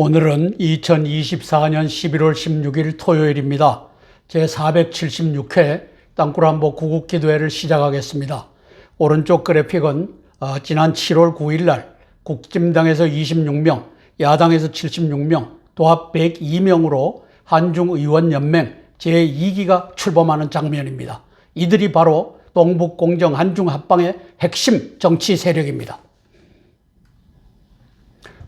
오늘은 2024년 11월 16일 토요일입니다. 제476회 땅굴한보 구국기도회를 시작하겠습니다. 오른쪽 그래픽은 지난 7월 9일 날 국진당에서 26명, 야당에서 76명, 도합 102명으로 한중의원연맹 제2기가 출범하는 장면입니다. 이들이 바로 동북공정 한중합방의 핵심 정치 세력입니다.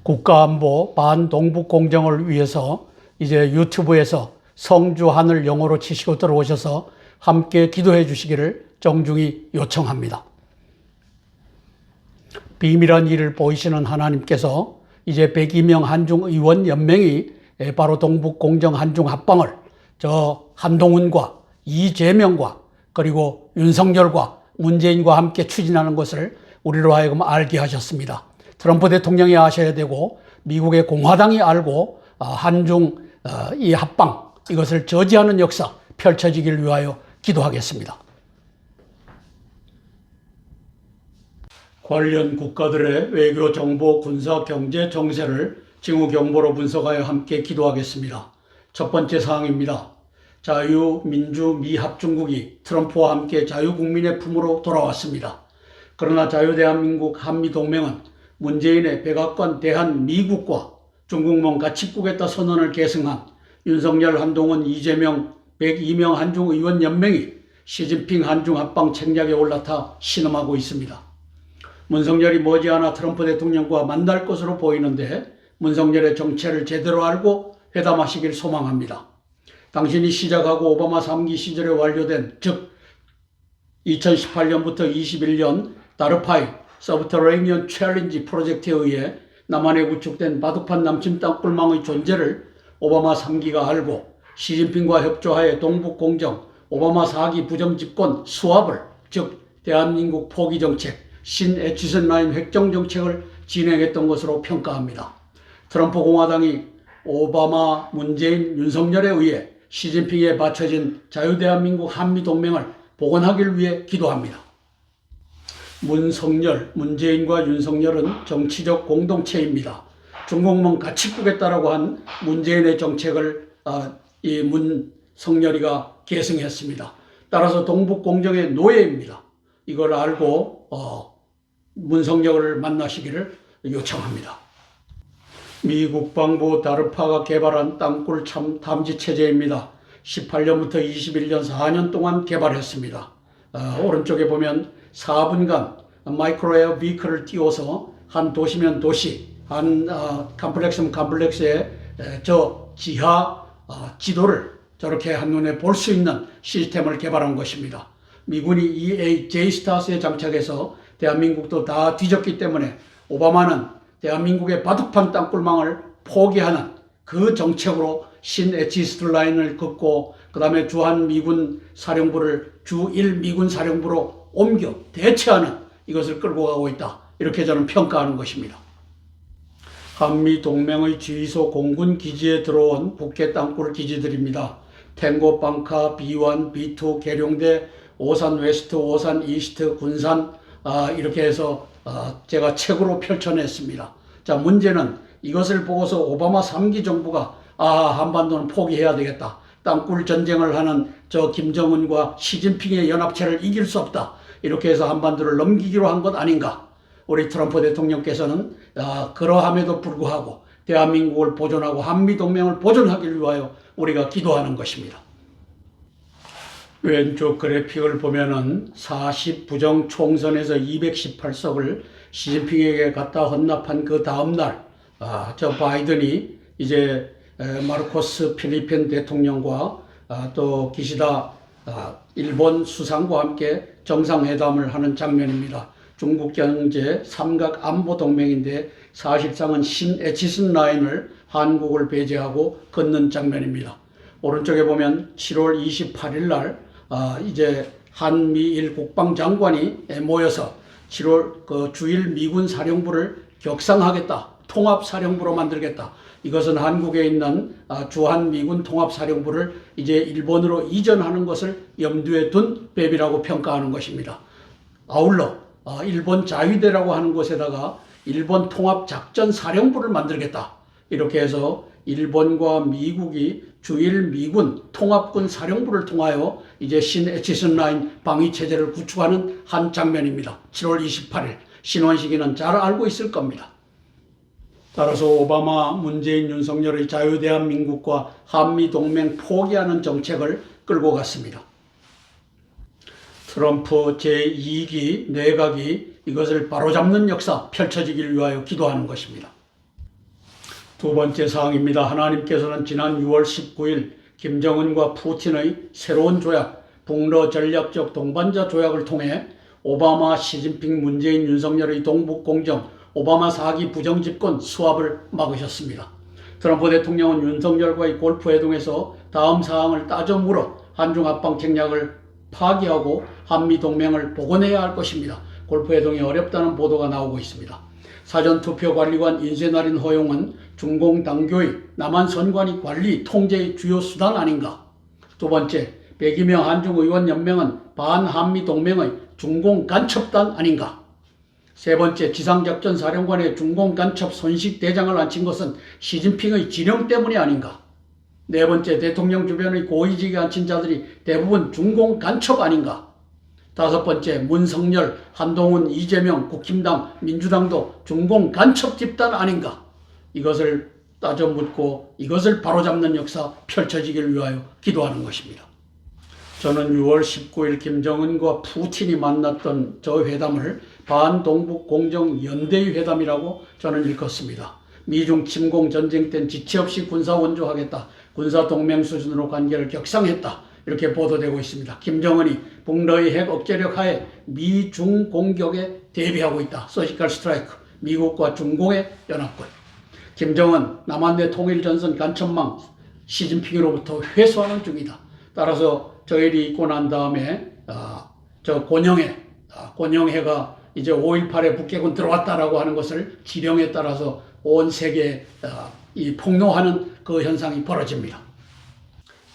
국가안보 반동북공정을 위해서 이제 유튜브에서 성주하늘 영어로 치시고 들어오셔서 함께 기도해 주시기를 정중히 요청합니다. 비밀한 일을 보이시는 하나님께서 이제 102명 한중의원연맹이 바로 동북공정 한중합방을 저 한동훈과 이재명과 그리고 윤석열과 문재인과 함께 추진하는 것을 우리로 하여금 알게 하셨습니다. 트럼프 대통령이 아셔야 되고 미국의 공화당이 알고 한중 이 합방 이것을 저지하는 역사 펼쳐지길 위하여 기도하겠습니다. 관련 국가들의 외교, 정보, 군사, 경제, 정세를 징후 경보로 분석하여 함께 기도하겠습니다. 첫 번째 사항입니다. 자유, 민주, 미합중국이 트럼프와 함께 자유국민의 품으로 돌아왔습니다. 그러나 자유대한민국 한미동맹은 문재인의 백악관 대한미국과 중국몽 가치꾸겠다 선언을 계승한 윤석열, 한동훈, 이재명 102명 한중의원연맹이 시진핑 한중합방 책략에 올라타 신음하고 있습니다. 문석열이 머지않아 트럼프 대통령과 만날 것으로 보이는데 문석열의 정체를 제대로 알고 회담하시길 소망합니다. 당신이 시작하고 오바마 3기 시절에 완료된 즉 2018년부터 21년 다르파이 서브터레이니언 챌린지 프로젝트에 의해 남한에 구축된 바둑판 남침 땅굴망의 존재를 오바마 3기가 알고 시진핑과 협조하에 동북공정 오바마 4기 부정집권 수합을 즉 대한민국 포기정책 신애치선 라인 획정정책을 진행했던 것으로 평가합니다. 트럼프 공화당이 오바마, 문재인, 윤석열에 의해 시진핑에 바쳐진 자유대한민국 한미동맹을 복원하길 위해 기도합니다. 문석열, 문재인과 윤석열은 정치적 공동체입니다. 중국몽 가치꾸겠다라고 한 문재인의 정책을 이 문석열이가 계승했습니다. 따라서 동북공정의 노예입니다. 이걸 알고 문석열을 만나시기를 요청합니다. 미 국방부 다르파가 개발한 땅굴 탐지 체제입니다. 18년부터 21년 4년 동안 개발했습니다. 오른쪽에 보면 4분간 마이크로에어 비클을 띄워서 한 도시면 도시, 한 컴플렉스면 컴플렉스의 저 지하 지도를 저렇게 한눈에 볼 수 있는 시스템을 개발한 것입니다. 미군이 EA-J-STARS에 장착해서 대한민국도 다 뒤졌기 때문에 오바마는 대한민국의 바둑판 땅굴망을 포기하는 그 정책으로 신애치스트 라인을 긋고 그 다음에 주한 미군 사령부를 주1 미군 사령부로 옮겨 대체하는 이것을 끌고 가고 있다. 이렇게 저는 평가하는 것입니다. 한미동맹의 지휘소 공군 기지에 들어온 북해 땅굴 기지들입니다. 탱고, 방카, B1, B2, 계룡대, 오산 웨스트, 오산 이스트, 군산 이렇게 해서 제가 책으로 펼쳐냈습니다. 자, 문제는 이것을 보고서 오바마 3기 정부가 한반도는 포기해야 되겠다. 땅굴 전쟁을 하는 저 김정은과 시진핑의 연합체를 이길 수 없다. 이렇게 해서 한반도를 넘기기로 한 것 아닌가. 우리 트럼프 대통령께서는 그러함에도 불구하고 대한민국을 보존하고 한미동맹을 보존하기 위하여 우리가 기도하는 것입니다. 왼쪽 그래픽을 보면은 40 부정 총선에서 218석을 시진핑에게 갖다 헌납한 그 다음날 저 바이든이 이제 마르코스 필리핀 대통령과 또 기시다 일본 수상과 함께 정상회담을 하는 장면입니다. 중국 경제 삼각 안보 동맹인데 사실상은 신애치슨 라인을 한국을 배제하고 걷는 장면입니다. 오른쪽에 보면 7월 28일 날 이제 한미일 국방장관이 모여서 7월 그 주일 미군 사령부를 격상하겠다. 통합사령부로 만들겠다. 이것은 한국에 있는 주한미군 통합사령부를 이제 일본으로 이전하는 것을 염두에 둔 배비라고 평가하는 것입니다. 아울러 일본 자위대라고 하는 곳에다가 일본 통합작전사령부를 만들겠다. 이렇게 해서 일본과 미국이 주일 미군 통합군 사령부를 통하여 이제 신에치슨 라인 방위체제를 구축하는 한 장면입니다. 7월 28일 신원식이는 잘 알고 있을 겁니다. 따라서 오바마, 문재인, 윤석열의 자유대한민국과 한미동맹 포기하는 정책을 끌고 갔습니다. 트럼프 제2기 내각이 이것을 바로잡는 역사 펼쳐지길 위하여 기도하는 것입니다. 두 번째 사항입니다. 하나님께서는 지난 6월 19일 김정은과 푸틴의 새로운 조약, 북러 전략적 동반자 조약을 통해 오바마, 시진핑, 문재인, 윤석열의 동북공정, 오바마 4기 부정집권 수합을 막으셨습니다. 트럼프 대통령은 윤석열과의 골프회동에서 다음 사항을 따져 물어 한중 합방 책략을 파기하고 한미동맹을 복원해야 할 것입니다. 골프회동이 어렵다는 보도가 나오고 있습니다. 사전투표관리관 인쇄날인 허용은 중공 당교의 남한 선관위 관리 통제의 주요 수단 아닌가? 두 번째, 백이명 한중의원연맹은 반한미동맹의 중공 간첩단 아닌가? 세 번째, 지상작전사령관의 중공 간첩 손식대장을 앉힌 것은 시진핑의 지령 때문이 아닌가? 네 번째, 대통령 주변의 고위직에 앉힌 자들이 대부분 중공 간첩 아닌가? 다섯 번째, 문성열, 한동훈, 이재명, 국힘당, 민주당도 중공 간첩 집단 아닌가? 이것을 따져 묻고 이것을 바로잡는 역사 펼쳐지길 위하여 기도하는 것입니다. 저는 6월 19일 김정은과 푸틴이 만났던 저 회담을 반동북공정 연대의 회담이라고 저는 일컫습니다. 미중 침공 전쟁 땐 지체 없이 군사 원조하겠다. 군사 동맹 수준으로 관계를 격상했다. 이렇게 보도되고 있습니다. 김정은이 북러의 핵 억제력 하에 미중 공격에 대비하고 있다. 서지컬 스트라이크, 미국과 중공의 연합군. 김정은 남한내 통일전선 간첩망 시진핑으로부터 회수하는 중이다. 따라서 저 일이 있고 난 다음에 저 권영해가 이제 5.18에 북괴군 들어왔다라고 하는 것을 지령에 따라서 온 세계에 이 폭로하는 그 현상이 벌어집니다.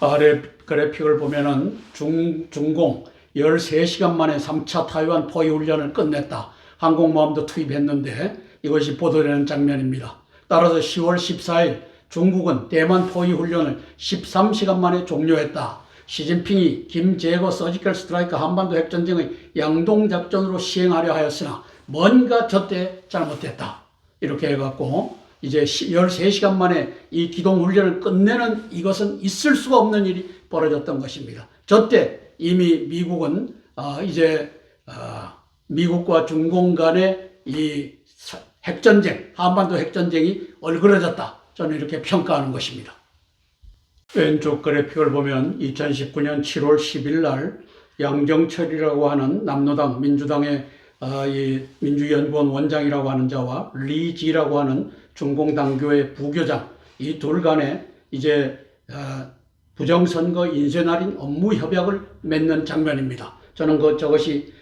아래 그래픽을 보면은 중공 13시간 만에 3차 타이완 포위 훈련을 끝냈다. 항공모함도 투입했는데 이것이 보도되는 장면입니다. 따라서 10월 14일 중국은 대만 포위 훈련을 13시간 만에 종료했다. 시진핑이 김제거 서지컬 스트라이크 한반도 핵전쟁의 양동작전으로 시행하려 하였으나 뭔가 저때 잘못됐다. 이렇게 해갖고 이제 13시간 만에 이 기동훈련을 끝내는 이것은 있을 수가 없는 일이 벌어졌던 것입니다. 저때 이미 미국은 이제 미국과 중공 간의 이 핵전쟁, 한반도 핵전쟁이 얼그러졌다. 저는 이렇게 평가하는 것입니다. 왼쪽 그래픽을 보면 2019년 7월 10일 날 양정철이라고 하는 남로당 민주당의 이 민주연구원 원장이라고 하는 자와 리지라고 하는 중공당교의 부교장 이 둘 간에 이제 부정선거 인쇄날인 업무 협약을 맺는 장면입니다. 저는 저것이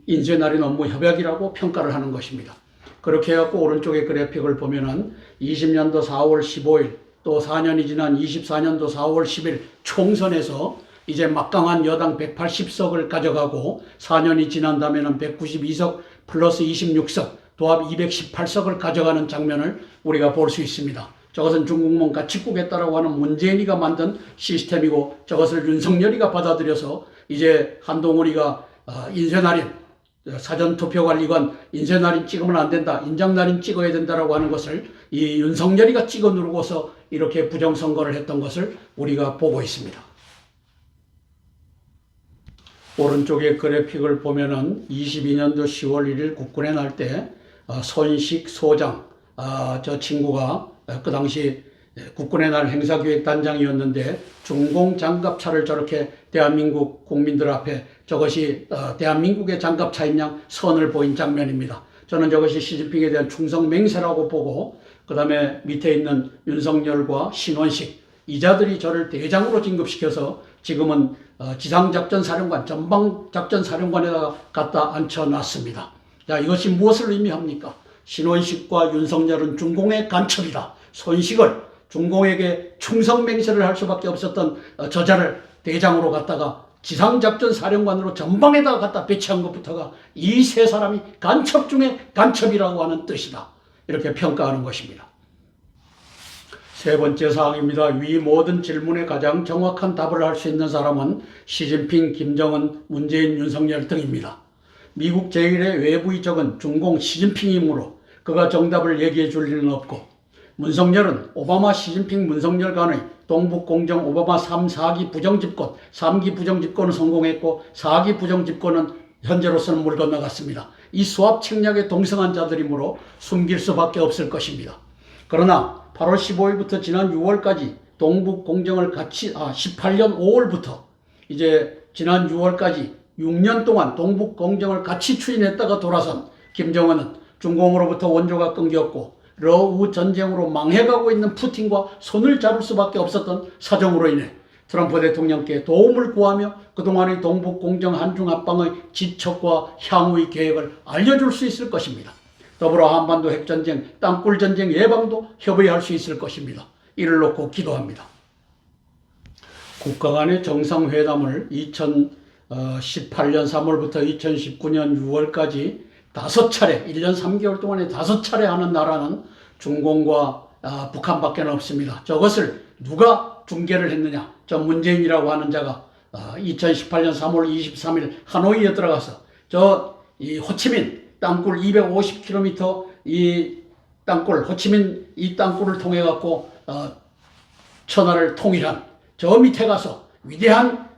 인쇄날인 업무 협약이라고 평가를 하는 것입니다. 그렇게 해갖고 오른쪽의 그래픽을 보면은 20년도 4월 15일 또 4년이 지난 24년도 4월 10일 총선에서 이제 막강한 여당 180석을 가져가고 4년이 지난다면은 192석 플러스 26석 도합 218석을 가져가는 장면을 우리가 볼 수 있습니다. 저것은 중국몽 같이 꾸겠다라고 하는 문재인이가 만든 시스템이고 저것을 윤석열이가 받아들여서 이제 한동훈이가 인쇄날인 사전투표관리관 인쇄날인 찍으면 안 된다. 인장날인 찍어야 된다라고 하는 것을 이 윤석열이가 찍어 누르고서 이렇게 부정선거를 했던 것을 우리가 보고 있습니다. 오른쪽의 그래픽을 보면은 22년도 10월 1일 국군의 날 때 손식 소장 저 친구가 그 당시 국군의 날 행사기획단장이었는데 중공 장갑차를 저렇게 대한민국 국민들 앞에 저것이 대한민국의 장갑차인 양 선을 보인 장면입니다. 저는 저것이 시진핑에 대한 충성 맹세라고 보고 그 다음에 밑에 있는 윤석열과 신원식 이자들이 저를 대장으로 진급시켜서 지금은 지상작전사령관, 전방작전사령관에다가 갖다 앉혀놨습니다. 자, 이것이 무엇을 의미합니까? 신원식과 윤석열은 중공의 간첩이다. 손식을 중공에게 충성맹세를 할 수밖에 없었던 저자를 대장으로 갖다가 지상작전사령관으로 전방에다가 갖다 배치한 것부터가 이 세 사람이 간첩 중에 간첩이라고 하는 뜻이다. 이렇게 평가하는 것입니다. 세 번째 사항입니다. 위 모든 질문에 가장 정확한 답을 할 수 있는 사람은 시진핑, 김정은, 문재인, 윤석열 등입니다. 미국 제1의 외부의 적은 중공 시진핑이므로 그가 정답을 얘기해 줄 일은 없고, 문석열은 오바마, 시진핑, 문석열 간의 동북공정 오바마 3, 4기 부정집권, 3기 부정집권은 성공했고 4기 부정집권은 현재로서는 물 건너갔습니다. 이 수압 책략에 동성한 자들이므로 숨길 수밖에 없을 것입니다. 그러나 8월 15일부터 지난 6월까지 동북 공정을 같이 18년 5월부터 이제 지난 6월까지 6년 동안 동북 공정을 같이 추진했다가 돌아선 김정은은 중공으로부터 원조가 끊겼고 러우 전쟁으로 망해가고 있는 푸틴과 손을 잡을 수밖에 없었던 사정으로 인해 트럼프 대통령께 도움을 구하며 그동안의 동북 공정 한중 합방의 지척과 향후의 계획을 알려줄 수 있을 것입니다. 더불어 한반도 핵전쟁, 땅굴전쟁 예방도 협의할 수 있을 것입니다. 이를 놓고 기도합니다. 국가 간의 정상회담을 2018년 3월부터 2019년 6월까지 5차례, 1년 3개월 동안에 5차례 하는 나라는 중공과 북한밖에 없습니다. 저것을 누가 중계를 했느냐? 저 문재인이라고 하는 자가 2018년 3월 23일 하노이에 들어가서 이 호치민 땅굴 250km 이 땅굴, 호치민 이 땅굴을 통해 갖고 천하를 통일한 저 밑에 가서 위대한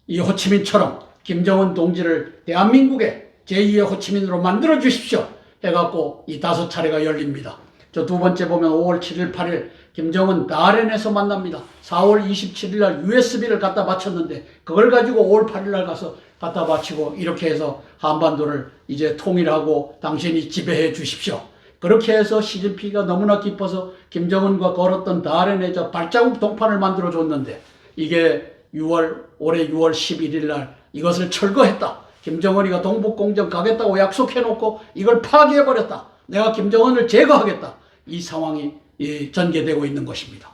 이 호치민처럼 김정은 동지를 대한민국의 제2의 호치민으로 만들어 주십시오 해갖고 이 5차례가 열립니다. 저 두 번째 보면 5월 7일, 8일 김정은 다롄에서 만납니다. 4월 27일 날 USB를 갖다 바쳤는데 그걸 가지고 5월 8일 날 가서 갖다 바치고 이렇게 해서 한반도를 이제 통일하고 당신이 지배해 주십시오. 그렇게 해서 시진핑이가 너무나 기뻐서 김정은과 걸었던 다롄의 저 발자국 동판을 만들어 줬는데 이게 올해 6월 11일 날 이것을 철거했다. 김정은이가 동북공정 가겠다고 약속해놓고 이걸 파기해버렸다. 내가 김정은을 제거하겠다. 이 상황이 전개되고 있는 것입니다.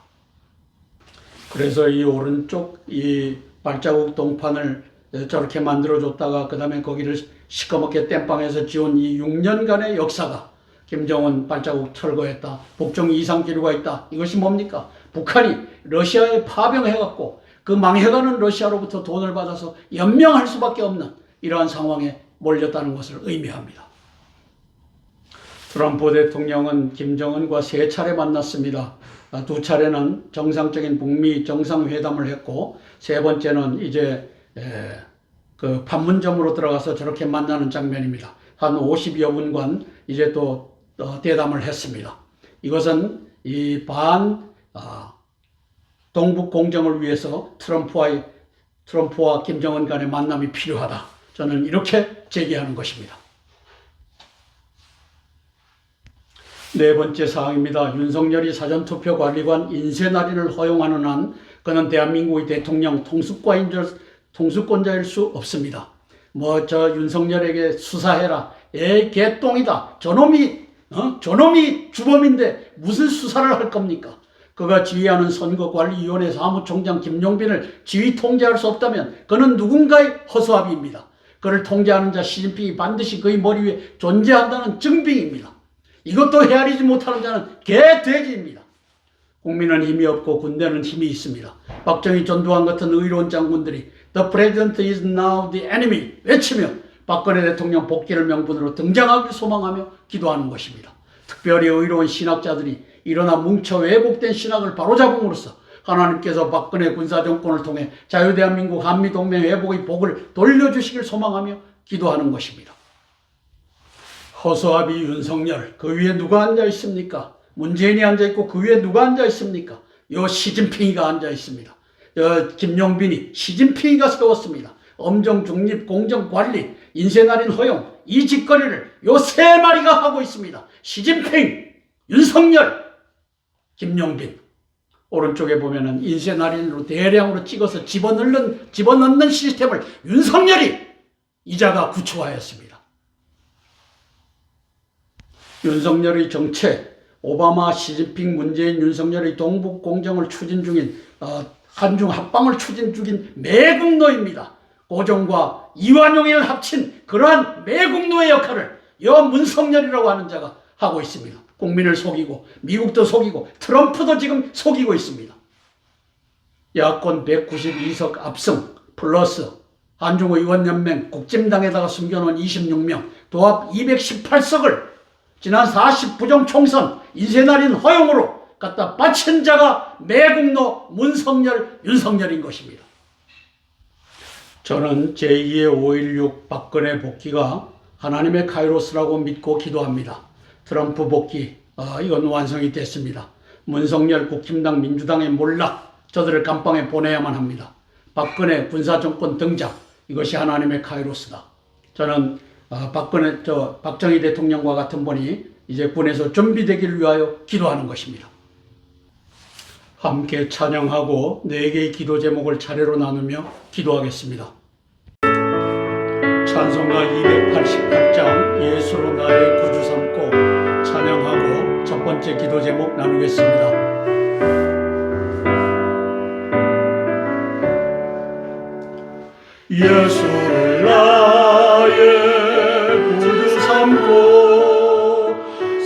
그래서 이 오른쪽 이 발자국 동판을 저렇게 만들어줬다가 그 다음에 거기를 시커멓게 땜빵해서 지운 이 6년간의 역사가 김정은 발자국 철거했다. 북중 이상기류가 있다. 이것이 뭡니까? 북한이 러시아에 파병해갖고 그 망해가는 러시아로부터 돈을 받아서 연명할 수밖에 없는 이러한 상황에 몰렸다는 것을 의미합니다. 트럼프 대통령은 김정은과 3차례 만났습니다. 2차례는 정상적인 북미 정상회담을 했고 3번째는 이제 그 판문점으로 들어가서 저렇게 만나는 장면입니다. 한 50여 분간 이제 또 대담을 했습니다. 이것은 이 동북 공정을 위해서 트럼프와 김정은 간의 만남이 필요하다. 저는 이렇게 제기하는 것입니다. 네 번째 사항입니다. 윤석열이 사전투표관리관 인쇄날인을 허용하는 한 그는 대한민국의 대통령 통수권자일 수 없습니다. 저 윤석열에게 수사해라. 개똥이다. 저놈이 주범인데 무슨 수사를 할 겁니까? 그가 지휘하는 선거관리위원회 사무총장 김용빈을 지휘 통제할 수 없다면 그는 누군가의 허수아비입니다. 그를 통제하는 자 시진핑이 반드시 그의 머리 위에 존재한다는 증빙입니다. 이것도 헤아리지 못하는 자는 개돼지입니다. 국민은 힘이 없고 군대는 힘이 있습니다. 박정희, 전두환 같은 의로운 장군들이 The President is now the enemy 외치며 박근혜 대통령 복귀를 명분으로 등장하길 소망하며 기도하는 것입니다. 특별히 의로운 신학자들이 일어나 뭉쳐 왜곡된 신학을 바로잡음으로써 하나님께서 박근혜 군사정권을 통해 자유대한민국 한미동맹 회복의 복을 돌려주시길 소망하며 기도하는 것입니다. 허수아비 윤석열, 그 위에 누가 앉아 있습니까? 문재인이 앉아 있고 그 위에 누가 앉아 있습니까? 요 시진핑이가 앉아 있습니다. 김용빈이 시진핑이가 세웠습니다. 엄정, 중립, 공정, 관리, 인쇄날인 허용, 이 짓거리를 요 3마리가 하고 있습니다. 시진핑, 윤석열, 김용빈. 오른쪽에 보면은 인쇄날인으로 대량으로 찍어서 집어넣는 시스템을 윤석열이 이자가 구축하였습니다. 윤석열의 정책, 오바마, 시진핑, 문재인, 윤석열의 동북 공정을 추진 중인 한중 합방을 추진 중인 매국노입니다. 고종과 이완용을 합친 그러한 매국노의 역할을 문석열이라고 하는 자가 하고 있습니다. 국민을 속이고 미국도 속이고 트럼프도 지금 속이고 있습니다. 야권 192석 압승 플러스 한중의원연맹 국진당에다가 숨겨놓은 26명 도합 218석을 지난 40부정 총선 인쇄날인 허용으로 갖다 바친 자가 매국노 문석열, 윤석열인 것입니다. 저는 제2의 5.16 박근혜 복귀가 하나님의 카이로스라고 믿고 기도합니다. 트럼프 복귀, 이건 완성이 됐습니다. 문석열 국힘당 민주당의 몰락, 저들을 감방에 보내야만 합니다. 박근혜 군사정권 등장, 이것이 하나님의 카이로스다. 저는 박정희 대통령과 같은 분이 이제 군에서 준비되기를 위하여 기도하는 것입니다. 함께 찬양하고 4개의 기도 제목을 차례로 나누며 기도하겠습니다. 찬송가 288장 예수로 나의 구주 삼고 찬양하고 첫 번째 기도 제목 나누겠습니다. 예수를 나의 구주 삼고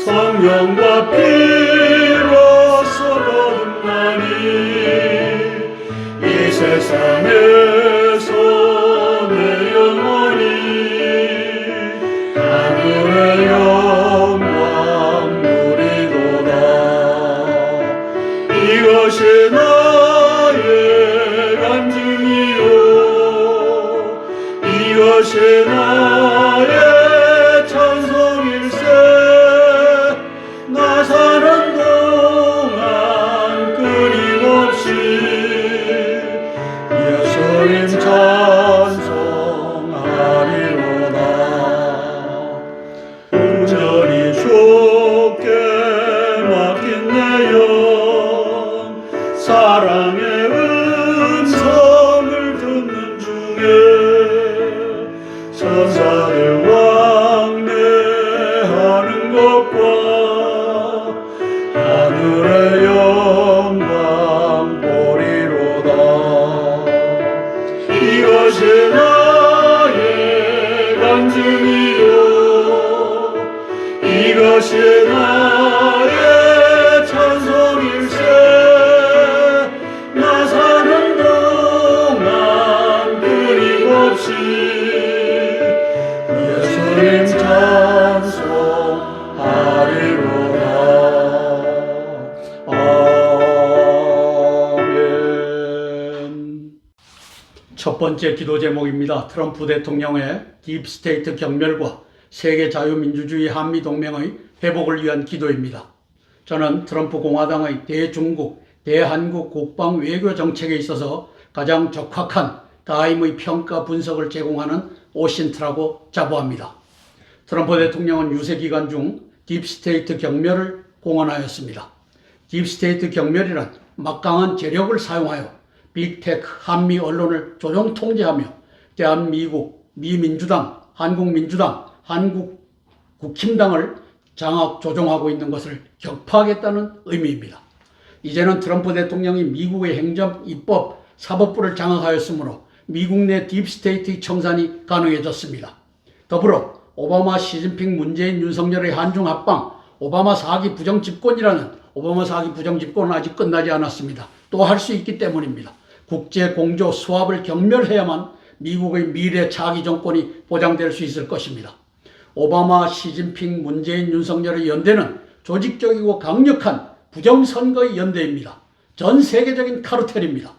성령과 피로써 거듭나니 이 세상에서 내 영혼이 하늘의 영광 누리도다. 이것이 나의 간증이요 이것이 나의 찬송일세. 나 사는 동안 끊임없이 예수님 찬송하리로다. 온전히 주께 맡긴 내 영 사랑의 음성을 듣는 중에 천사들 왕래하는 것과 하늘의 영광 보리로다. 이것이 나의 간증이요 이것이 나의 찬송일세. 나 사는 동안 끊임없이 예수님 찬송하리로다. 아멘. 첫 번째 기도 제목입니다. 트럼프 대통령의 딥스테이트 경멸과 세계 자유민주주의 한미동맹의 회복을 위한 기도입니다. 저는 트럼프 공화당의 대중국, 대한국 국방 외교 정책에 있어서 가장 적확한 타임의 평가 분석을 제공하는 오신트라고 자부합니다. 트럼프 대통령은 유세 기간 중 딥스테이트 경멸을 공언하였습니다. 딥스테이트 경멸이란 막강한 재력을 사용하여 빅테크 한미 언론을 조종 통제하며 대한미국, 미민주당, 한국민주당, 한국국힘당을 장악 조종하고 있는 것을 격파하겠다는 의미입니다. 이제는 트럼프 대통령이 미국의 행정, 입법, 사법부를 장악하였으므로 미국 내 딥스테이트의 청산이 가능해졌습니다. 더불어 오바마, 시진핑, 문재인, 윤석열의 한중 합방, 오바마 4기 부정집권이라는 오바마 4기 부정집권은 아직 끝나지 않았습니다. 또 할 수 있기 때문입니다. 국제 공조 수합을 경멸해야만 미국의 미래 차기 정권이 보장될 수 있을 것입니다. 오바마, 시진핑, 문재인, 윤석열의 연대는 조직적이고 강력한 부정선거의 연대입니다. 전 세계적인 카르텔입니다.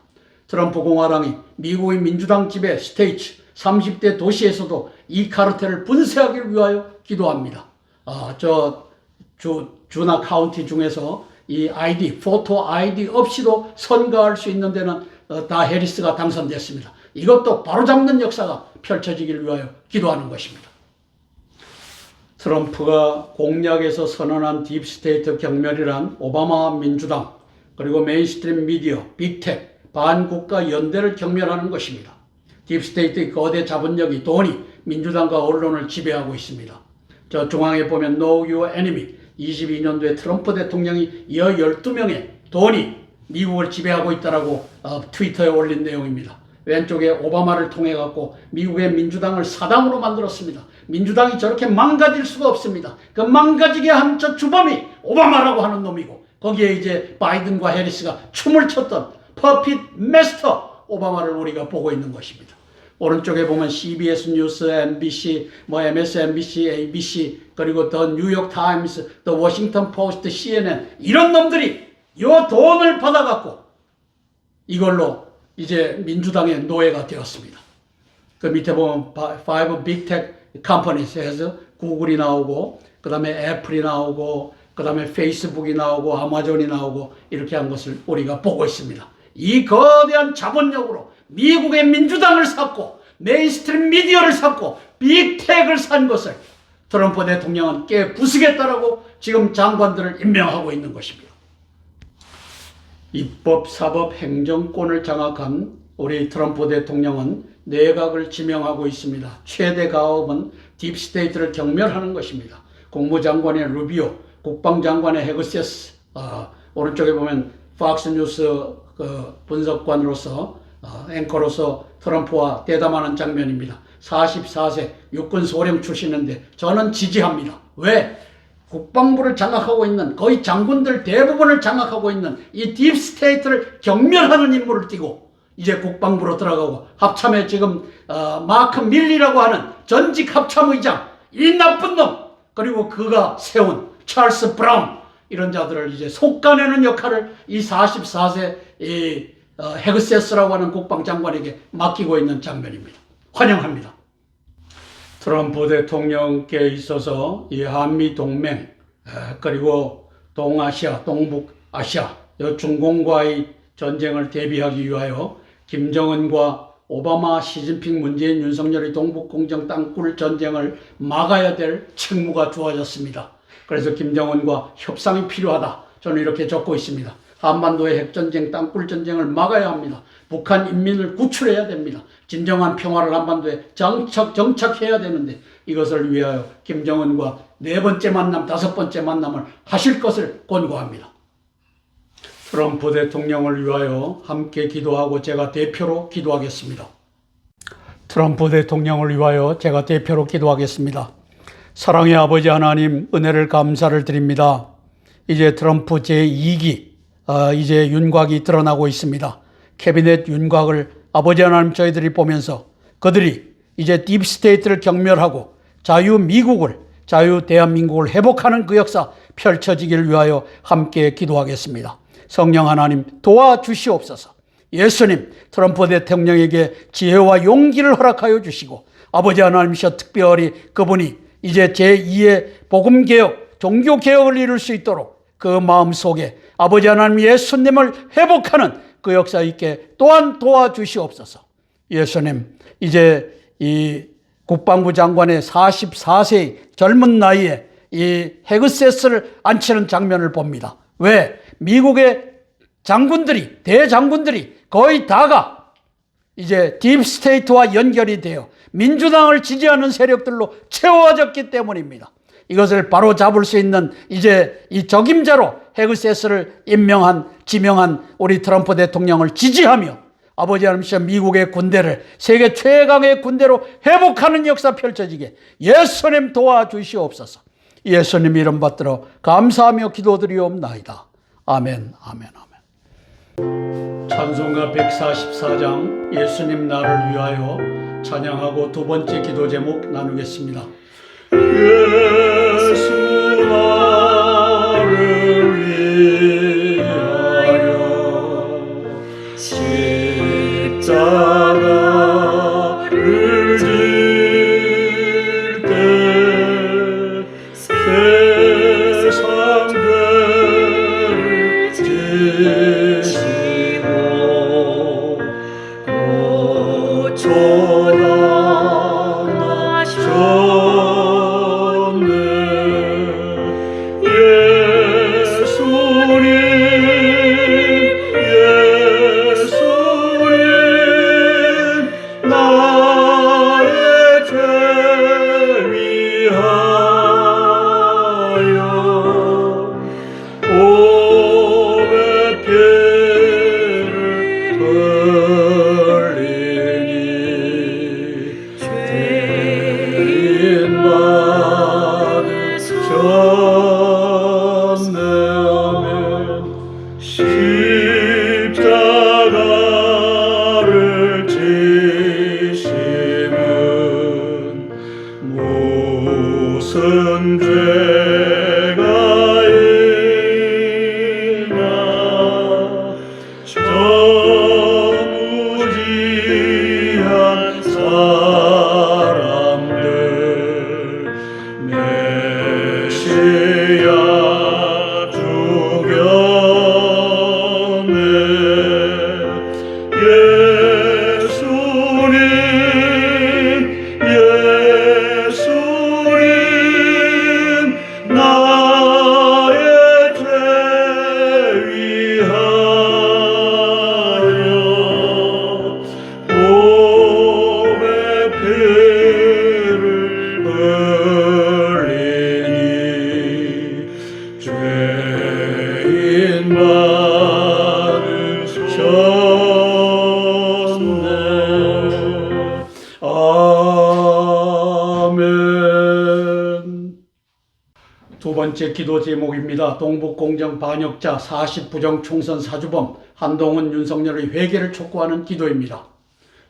트럼프 공화당이 미국의 민주당 지배 스테이트 30대 도시에서도 이 카르텔을 분쇄하기를 위하여 기도합니다. 주나 카운티 중에서 이 아이디, 포토 아이디 없이도 선거할 수 있는 데는 다 해리스가 당선됐습니다. 이것도 바로잡는 역사가 펼쳐지기를 위하여 기도하는 것입니다. 트럼프가 공약에서 선언한 딥스테이트 경멸이란 오바마 민주당 그리고 메인스트림 미디어, 빅테크, 반국가 연대를 경멸하는 것입니다. 딥스테이트의 거대 자본력이 돈이 민주당과 언론을 지배하고 있습니다. 저 중앙에 보면 Know Your Enemy 22년도에 트럼프 대통령이 12명의 돈이 미국을 지배하고 있다라고 트위터에 올린 내용입니다. 왼쪽에 오바마를 통해 갖고 미국의 민주당을 사당으로 만들었습니다. 민주당이 저렇게 망가질 수가 없습니다. 그 망가지게 한 저 주범이 오바마라고 하는 놈이고, 거기에 이제 바이든과 해리스가 춤을 췄던 퍼핏 마스터 오바마를 우리가 보고 있는 것입니다. 오른쪽에 보면 CBS 뉴스, MBC, MSNBC, ABC, 그리고 더 뉴욕 타임스, 더 워싱턴 포스트, CNN, 이런 놈들이 요 돈을 받아갖고 이걸로 이제 민주당의 노예가 되었습니다. 그 밑에 보면 Five Big Tech Companies 해서 구글이 나오고, 그 다음에 애플이 나오고, 그 다음에 페이스북이 나오고, 아마존이 나오고, 이렇게 한 것을 우리가 보고 있습니다. 이 거대한 자본력으로 미국의 민주당을 샀고, 메인스트림 미디어를 샀고, 빅텍을 산 것을 트럼프 대통령은 깨부수겠다라고 지금 장관들을 임명하고 있는 것입니다. 입법, 사법, 행정권을 장악한 우리 트럼프 대통령은 내각을 지명하고 있습니다. 최대 가업은 딥스테이트를 경멸하는 것입니다. 국무장관의 루비오, 국방장관의 헤그세스, 오른쪽에 보면 팍스뉴스 분석관으로서 앵커로서 트럼프와 대담하는 장면입니다. 44세 육군소령 출신인데 저는 지지합니다. 왜? 국방부를 장악하고 있는, 거의 장군들 대부분을 장악하고 있는 이 딥스테이트를 경멸하는 임무를 띠고 이제 국방부로 들어가고, 합참에 지금 마크 밀리라고 하는 전직 합참의장, 이 나쁜 놈, 그리고 그가 세운 찰스 브라운, 이런 자들을 이제 속가내는 역할을 이 44세 헤그세스라고 하는 국방장관에게 맡기고 있는 장면입니다. 환영합니다. 트럼프 대통령께 있어서 이 한미 동맹, 그리고 동아시아, 동북아시아, 중공과의 전쟁을 대비하기 위하여 김정은과 오바마, 시진핑, 문재인, 윤석열의 동북공정 땅굴 전쟁을 막아야 될 책무가 주어졌습니다. 그래서 김정은과 협상이 필요하다, 저는 이렇게 적고 있습니다. 한반도의 핵전쟁, 땅굴전쟁을 막아야 합니다. 북한 인민을 구출해야 됩니다. 진정한 평화를 한반도에 정착해야 되는데, 이것을 위하여 김정은과 4번째 만남, 5번째 만남을 하실 것을 권고합니다. 트럼프 대통령을 위하여 함께 기도하고 제가 대표로 기도하겠습니다. 트럼프 대통령을 위하여 제가 대표로 기도하겠습니다. 사랑의 아버지 하나님, 은혜를 감사를 드립니다. 이제 트럼프 제2기 이제 윤곽이 드러나고 있습니다. 캐비넷 윤곽을 아버지 하나님 저희들이 보면서 그들이 이제 딥스테이트를 경멸하고 자유 미국을, 자유 대한민국을 회복하는 그 역사 펼쳐지기를 위하여 함께 기도하겠습니다. 성령 하나님 도와주시옵소서. 예수님, 트럼프 대통령에게 지혜와 용기를 허락하여 주시고, 아버지 하나님이셔 특별히 그분이 이제 제2의 복음개혁, 종교개혁을 이룰 수 있도록 그 마음속에 아버지 하나님 예수님을 회복하는 그 역사 있게 또한 도와주시옵소서. 예수님, 이제 이 국방부 장관의 44세의 젊은 나이에 이 헤그세스를 앉히는 장면을 봅니다. 왜? 미국의 장군들이, 대장군들이 거의 다가 이제 딥스테이트와 연결이 되어 민주당을 지지하는 세력들로 채워졌기 때문입니다. 이것을 바로 잡을 수 있는 이제 이 적임자로 헤그세스를 지명한 우리 트럼프 대통령을 지지하며 아버지 하나님이시여 미국의 군대를 세계 최강의 군대로 회복하는 역사 펼쳐지게 예수님 도와주시옵소서. 예수님 이름 받들어 감사하며 기도드리옵나이다. 아멘, 아멘, 아멘. 찬송가 144장 예수님 나를 위하여 찬양하고 두 번째 기도 제목 나누겠습니다. 예수 나를 위하여 십자가를 질 때 세상 죄를 지시고 고쳐나가셨네. 십자가를 지심은 무슨 죄가 있나 저 무지한 사람들 메시아 죽였네 예수님 나의 죄 위하여 몸에 피를 흘리니 죄인 많으셨네. 아멘. 두 번째 기도 제목입니다. 동북공정 반역자 40부정 총선 사주범 한동훈 윤석열의 회개를 촉구하는 기도입니다.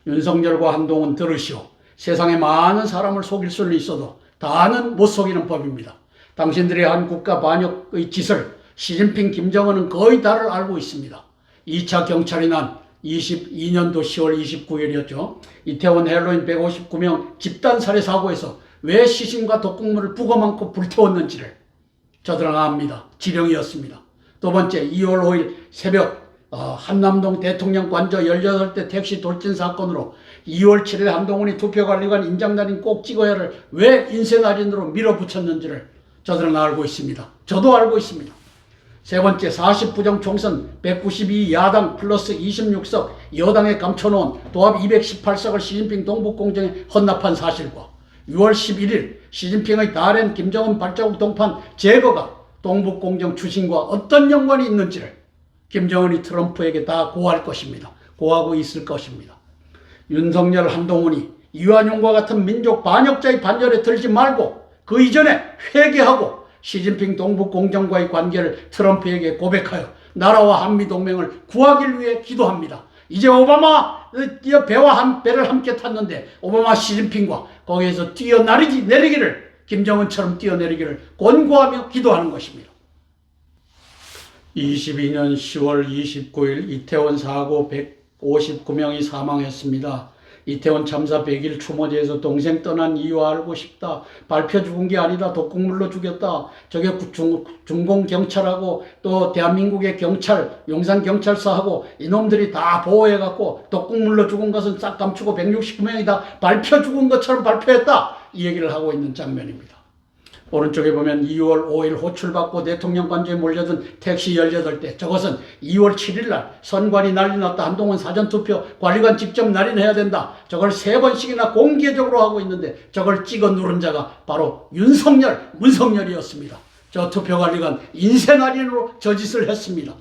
윤석열과 한동훈 들으시오. 세상에 많은 사람을 속일 수는 있어도 다는 못 속이는 법입니다. 당신들이 한 국가 반역의 짓을 시진핑, 김정은은 거의 다를 알고 있습니다. 2차 경찰이 난 22년도 10월 29일이었죠. 이태원 헬로윈 159명 집단 살해 사고에서 왜 시신과 독극물을 부검안고 불태웠는지를 저들은 압니다. 지령이었습니다. 두 번째, 2월 5일 새벽 한남동 대통령 관저 18대 택시 돌진 사건으로 2월 7일 한동훈이 투표관리관 인장날인 꼭 찍어야를 왜 인쇄날인으로 밀어붙였는지를 저들은 알고 있습니다. 저도 알고 있습니다. 세 번째, 40부정 총선 192 야당 플러스 26석 여당에 감춰놓은 도합 218석을 시진핑 동북공정에 헌납한 사실과 6월 11일 시진핑의 달엔 김정은 발자국 동판 제거가 동북공정 추진과 어떤 연관이 있는지를 김정은이 트럼프에게 다 고할 것입니다. 고하고 있을 것입니다. 윤석열, 한동훈이 이완용과 같은 민족 반역자의 반열에 들지 말고 그 이전에 회개하고 시진핑 동북공정과의 관계를 트럼프에게 고백하여 나라와 한미동맹을 구하기 위해 기도합니다. 이제 오바마 배를 함께 탔는데 오바마 시진핑과 거기에서 뛰어내리기를 김정은처럼 뛰어내리기를 권고하며 기도하는 것입니다. 22년 10월 29일 이태원 사고 159명이 사망했습니다. 이태원 참사 100일 추모제에서 동생 떠난 이유 알고 싶다. 밟혀 죽은 게 아니다. 독극물로 죽였다. 저게 중공경찰하고 또 대한민국의 경찰, 용산경찰서하고 이놈들이 다 보호해갖고 독극물로 죽은 것은 싹 감추고 169명이 다 밟혀 죽은 것처럼 발표했다. 이 얘기를 하고 있는 장면입니다. 오른쪽에 보면 2월 5일 호출받고 대통령 관저에 몰려든 택시 18대. 저것은 2월 7일 날 선관위 난리 났다. 한동훈 사전투표 관리관 직접 날인해야 된다. 저걸 3번씩이나 공개적으로 하고 있는데 저걸 찍어 누른 자가 바로 문석열이었습니다. 저 투표관리관 인쇄날인으로 저 짓을 했습니다.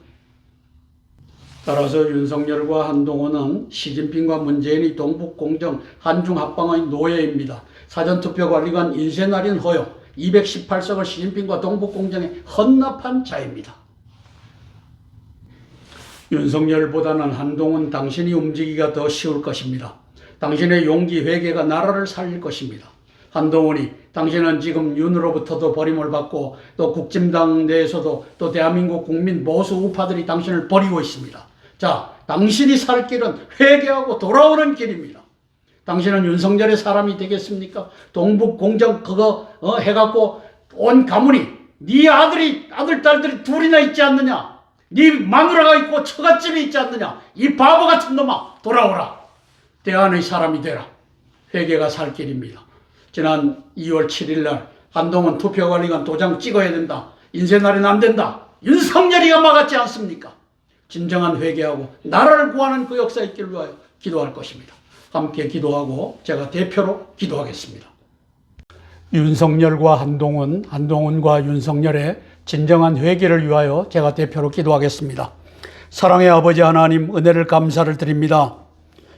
따라서 윤석열과 한동훈은 시진핑과 문재인이 동북공정 한중합방의 노예입니다. 사전투표관리관 인쇄날인 허용 218석을 시진핑과 동북공정에 헌납한 자입니다. 윤석열보다는 한동훈 당신이 움직이기가 더 쉬울 것입니다. 당신의 용기 회개가 나라를 살릴 것입니다. 한동훈이 당신은 지금 윤으로부터도 버림을 받고 또 국진당 내에서도 또 대한민국 국민 보수 우파들이 당신을 버리고 있습니다. 자, 당신이 살 길은 회개하고 돌아오는 길입니다. 당신은 윤석열의 사람이 되겠습니까? 동북공정 그거 해갖고 온 가문이 네 아들 딸들이 둘이나 있지 않느냐? 네 마누라가 있고 처갓집이 있지 않느냐? 이 바보 같은 놈아 돌아오라. 대안의 사람이 되라. 회개가 살 길입니다. 지난 2월 7일 날 한동훈 투표관리관 도장 찍어야 된다. 인쇄날인 안 된다. 윤석열이가 막았지 않습니까? 진정한 회개하고 나라를 구하는 그 역사 있기를 위하여 기도할 것입니다. 함께 기도하고 제가 대표로 기도하겠습니다. 윤석열과 한동훈과 윤석열의 진정한 회개를 위하여 제가 대표로 기도하겠습니다. 사랑의 아버지 하나님, 은혜를 감사를 드립니다.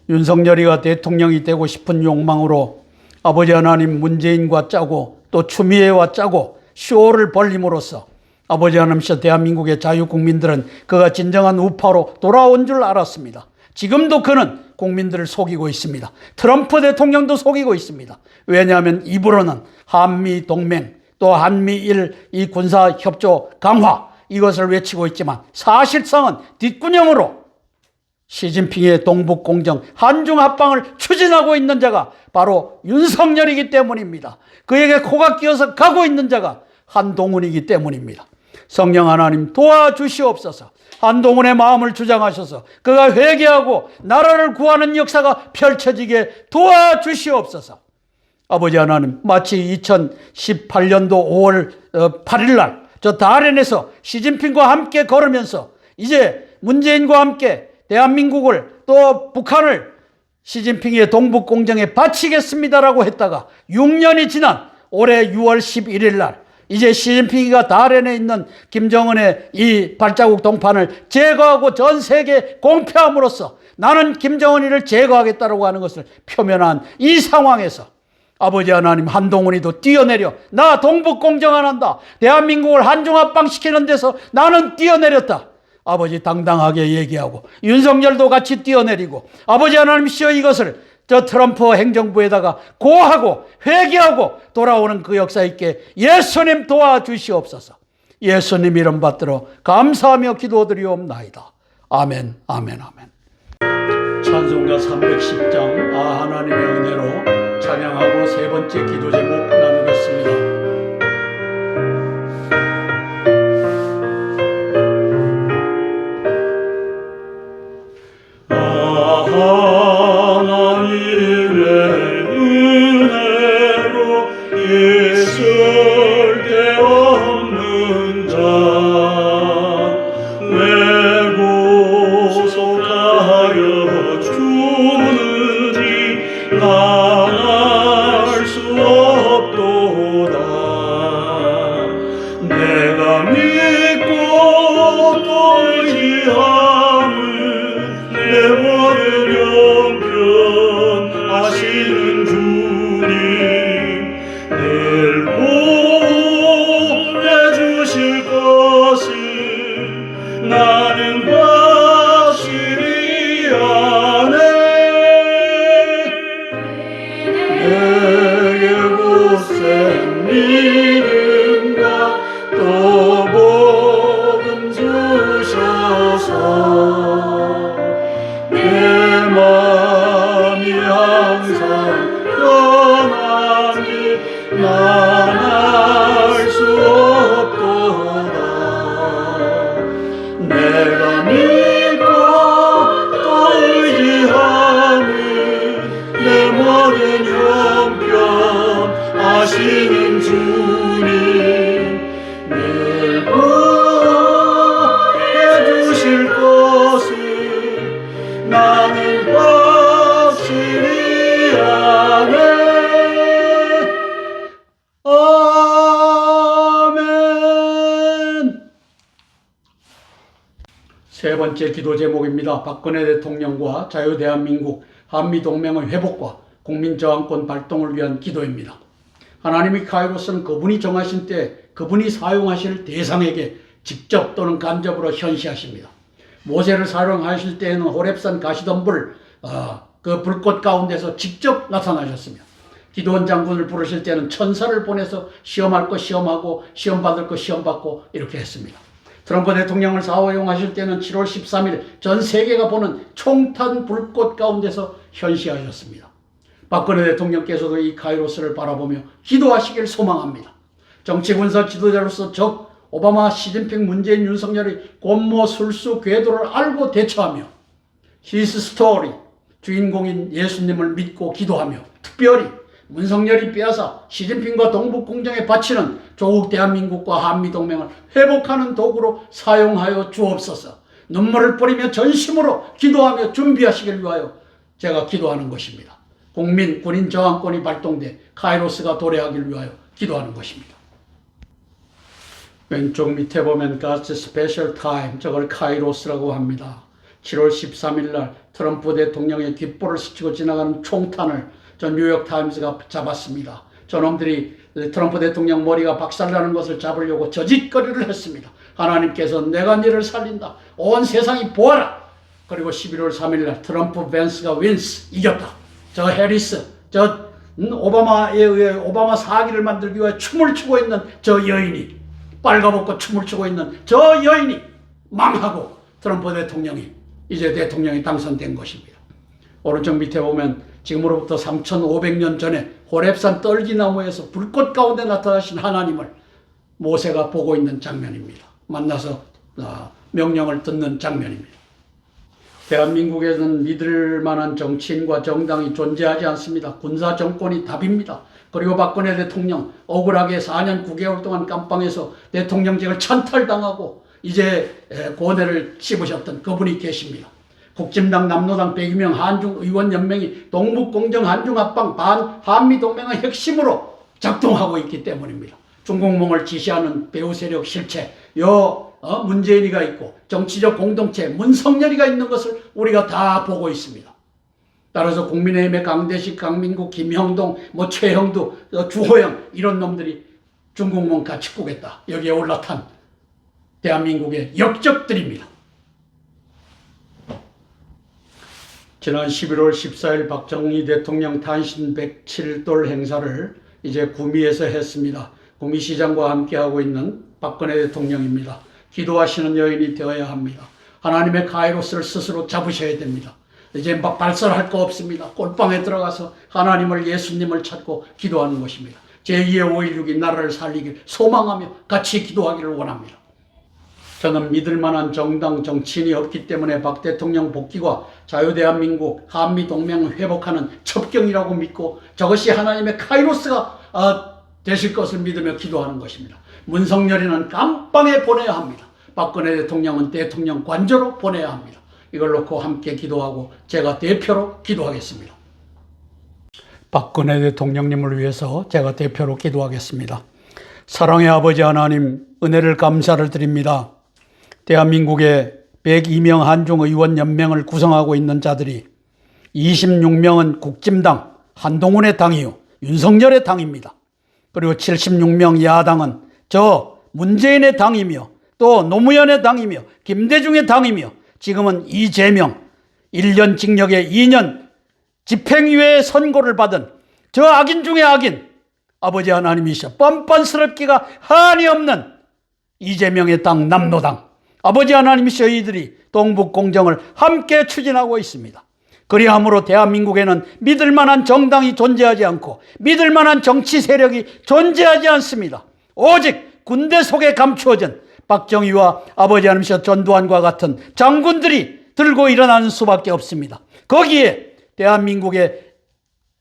윤석열이가 대통령이 되고 싶은 욕망으로 아버지 하나님 문재인과 짜고 또 추미애와 짜고 쇼를 벌림으로써 아버지 하나님께서 대한민국의 자유국민들은 그가 진정한 우파로 돌아온 줄 알았습니다. 지금도 그는 국민들을 속이고 있습니다. 트럼프 대통령도 속이고 있습니다. 왜냐하면 입으로는 한미동맹 또 한미일 이 군사협조 강화 이것을 외치고 있지만 사실상은 뒷구녕으로 시진핑의 동북공정 한중합방을 추진하고 있는 자가 바로 윤석열이기 때문입니다. 그에게 코가 끼어서 가고 있는 자가 한동훈이기 때문입니다. 성령 하나님 도와주시옵소서. 한동훈의 마음을 주장하셔서 그가 회개하고 나라를 구하는 역사가 펼쳐지게 도와주시옵소서. 아버지 하나님, 마치 2018년도 5월 8일 날 저 다롄에서 시진핑과 함께 걸으면서 이제 문재인과 함께 대한민국을 또 북한을 시진핑의 동북공정에 바치겠습니다라고 했다가 6년이 지난 올해 6월 11일 날 이제 시진핑이가 다롄에 있는 김정은의 이 발자국 동판을 제거하고 전 세계에 공표함으로써 나는 김정은이를 제거하겠다고 하는 것을 표면한 이 상황에서 아버지 하나님, 한동훈이도 뛰어내려 나 동북공정 안 한다. 대한민국을 한중합방시키는 데서 나는 뛰어내렸다. 아버지 당당하게 얘기하고 윤석열도 같이 뛰어내리고 아버지 하나님이시여 이것을 저 트럼프 행정부에다가 고하고 회개하고 돌아오는 그 역사 있게 예수님 도와주시옵소서. 예수님 이름 받들어 감사하며 기도드리옵나이다. 아멘, 아멘, 아멘. 찬송가 310장 하나님의 은혜로 찬양하고 세 번째 기도 제목 나누겠습니다. 세 번째 기도 제목입니다. 박근혜 대통령과 자유대한민국 한미동맹의 회복과 국민저항권 발동을 위한 기도입니다. 하나님의 카이로스는 그분이 정하신 때 그분이 사용하실 대상에게 직접 또는 간접으로 현시하십니다. 모세를 사용하실 때에는 호렙산 가시덤불 그 불꽃 가운데서 직접 나타나셨습니다. 기드온 장군을 부르실 때는 천사를 보내서 시험할 거 시험하고 시험받을 거 시험받고 이렇게 했습니다. 트럼프 대통령을 사용하실 때는 7월 13일 전 세계가 보는 총탄 불꽃 가운데서 현시하셨습니다. 박근혜 대통령께서도 이 카이로스를 바라보며 기도하시길 소망합니다. 정치군사 지도자로서 적 오바마, 시진핑, 문재인, 윤석열의 권모, 술수, 궤도를 알고 대처하며 His story, 주인공인 예수님을 믿고 기도하며 특별히 문석열이 빼앗아 시진핑과 동북공정에 바치는 조국 대한민국과 한미동맹을 회복하는 도구로 사용하여 주옵소서. 눈물을 뿌리며 전심으로 기도하며 준비하시길 위하여 제가 기도하는 것입니다. 국민, 군인 저항권이 발동돼 카이로스가 도래하길 위하여 기도하는 것입니다. 왼쪽 밑에 보면 God's Special Time, 저걸 카이로스라고 합니다. 7월 13일 날 트럼프 대통령의 귓볼을 스치고 지나가는 총탄을 저 뉴욕타임스가 잡았습니다. 저놈들이 트럼프 대통령 머리가 박살나는 것을 잡으려고 저짓거리를 했습니다. 하나님께서 내가 너를 살린다. 온 세상이 보아라. 그리고 11월 3일 날 트럼프 벤스가 이겼다. 저 해리스, 오바마에 의해 오바마 사기를 만들기 위해 춤을 추고 있는 저 여인이, 빨가벗고 춤을 추고 있는 저 여인이 망하고 트럼프 대통령이 이제 대통령이 당선된 것입니다. 오른쪽 밑에 보면 지금으로부터 3,500년 전에 호렙산 떨기나무에서 불꽃 가운데 나타나신 하나님을 모세가 보고 있는 장면입니다. 만나서 명령을 듣는 장면입니다. 대한민국에는 믿을 만한 정치인과 정당이 존재하지 않습니다. 군사 정권이 답입니다. 그리고 박근혜 대통령 억울하게 4년 9개월 동안 깜빵에서 대통령직을 찬탈당하고 이제 고뇌를 씹으셨던 그분이 계십니다. 국진당, 남노당, 100여명 한중의원연맹이 동북공정 한중합방 반한미동맹의 핵심으로 작동하고 있기 때문입니다. 중국몽을 지시하는 배후 세력 실체, 문재인이가 있고 정치적 공동체 문성열이가 있는 것을 우리가 다 보고 있습니다. 따라서 국민의힘의 강대식, 강민국, 김형동, 최형두, 주호영 이런 놈들이 중국몽 같이 꾸겠다. 여기에 올라탄 대한민국의 역적들입니다. 지난 11월 14일 박정희 대통령 탄신 107돌 행사를 이제 구미에서 했습니다. 구미시장과 함께하고 있는 박근혜 대통령입니다. 기도하시는 여인이 되어야 합니다. 하나님의 카이로스를 스스로 잡으셔야 됩니다. 이제 막 발설할 거 없습니다. 꼴방에 들어가서 하나님을, 예수님을 찾고 기도하는 것입니다. 제2의 5.16이 나라를 살리길 소망하며 같이 기도하기를 원합니다. 저는 믿을 만한 정당, 정치인이 없기 때문에 박 대통령 복귀와 자유대한민국, 한미동맹을 회복하는 첩경이라고 믿고 저것이 하나님의 카이로스가 되실 것을 믿으며 기도하는 것입니다. 문성열이는 깜빵에 보내야 합니다. 박근혜 대통령은 대통령 관저로 보내야 합니다. 이걸 놓고 함께 기도하고 제가 대표로 기도하겠습니다. 박근혜 대통령님을 위해서 제가 대표로 기도하겠습니다. 사랑의 아버지 하나님, 은혜를 감사를 드립니다. 대한민국의 102명 한중의원연맹을 구성하고 있는 자들이 26명은 국진당, 한동훈의 당이요, 윤석열의 당입니다. 그리고 76명 야당은 저 문재인의 당이며 또 노무현의 당이며 김대중의 당이며 지금은 이재명 1년 징역에 2년 집행유예 선고를 받은 저 악인 중에 악인 아버지 하나님이셔 뻔뻔스럽기가 한이 없는 이재명의 당 남노당 아버지 하나님이셔 이들이 동북공정을 함께 추진하고 있습니다. 그리함으로 대한민국에는 믿을 만한 정당이 존재하지 않고 믿을 만한 정치 세력이 존재하지 않습니다. 오직 군대 속에 감추어진 박정희와 아버지 하나님이셔 전두환과 같은 장군들이 들고 일어나는 수밖에 없습니다. 거기에 대한민국의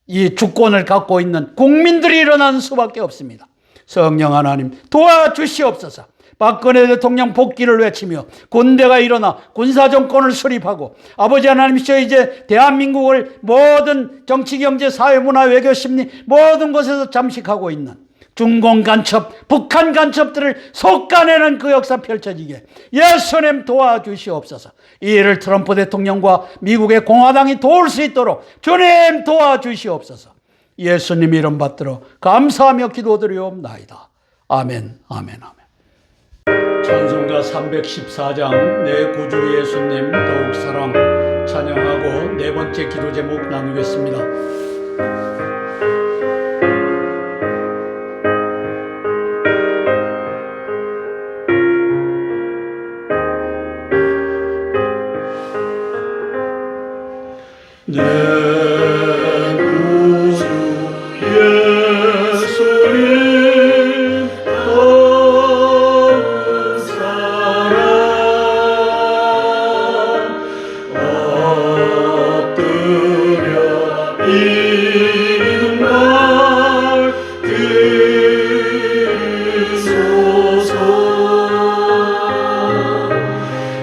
이 주권을 갖고 있는 국민들이 일어나는 수밖에 없습니다. 성령 하나님 도와주시옵소서. 박근혜 대통령 복귀를 외치며 군대가 일어나 군사정권을 수립하고 아버지 하나님이시여 이제 대한민국을 모든 정치, 경제, 사회, 문화, 외교, 심리 모든 것에서 잠식하고 있는 중공 간첩, 북한 간첩들을 속가내는 그 역사 펼쳐지게 예수님 도와주시옵소서. 이 일을 트럼프 대통령과 미국의 공화당이 도울 수 있도록 주님 도와주시옵소서. 예수님 이름 받들어 감사하며 기도드리옵나이다. 아멘, 아멘, 아멘. 찬송가 314장 내 구주 예수님 더욱 사랑 찬양하고 네 번째 기도 제목 나누겠습니다. 내 구주 예수님 더욱 사랑 엎드려 이는 말 들으소서.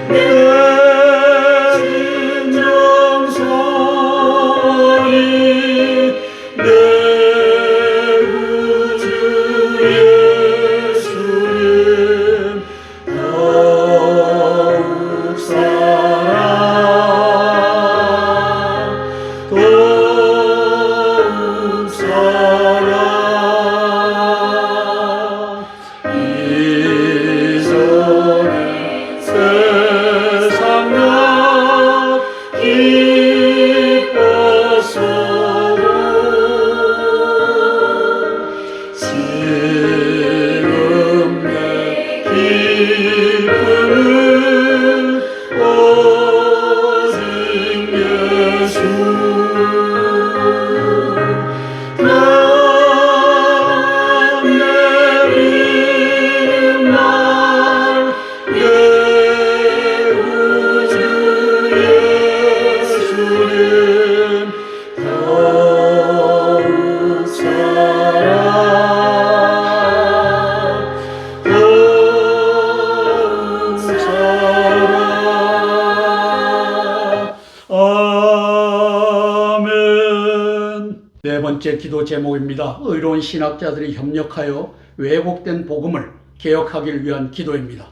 내 진정성 번째 기도 제목입니다. 의로운 신학자들이 협력하여 왜곡된 복음을 개혁하기 위한 기도입니다.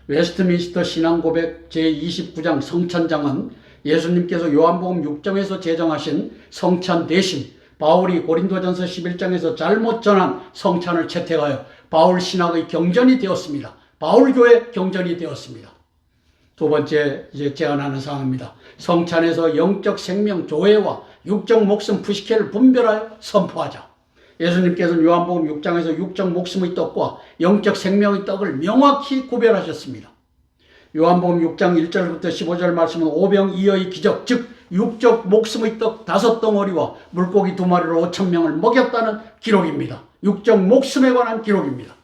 웨스트민스터 신앙고백 제29장 성찬장은 예수님께서 요한복음 6장에서 제정하신 성찬 대신 바울이 고린도전서 11장에서 잘못 전한 성찬을 채택하여 바울 신학의 경전이 되었습니다. 바울교의 경전이 되었습니다. 두 번째 제안하는 사항입니다. 성찬에서 영적 생명 조회와 육적 목숨 푸시케를 분별하여 선포하자. 예수님께서는 요한복음 6장에서 육적 목숨의 떡과 영적 생명의 떡을 명확히 구별하셨습니다. 요한복음 6장 1절부터 15절 말씀은 오병이어의 기적, 즉 육적 목숨의 떡 5덩어리와 물고기 2마리로 5,000명을 먹였다는 기록입니다. 육적 목숨에 관한 기록입니다.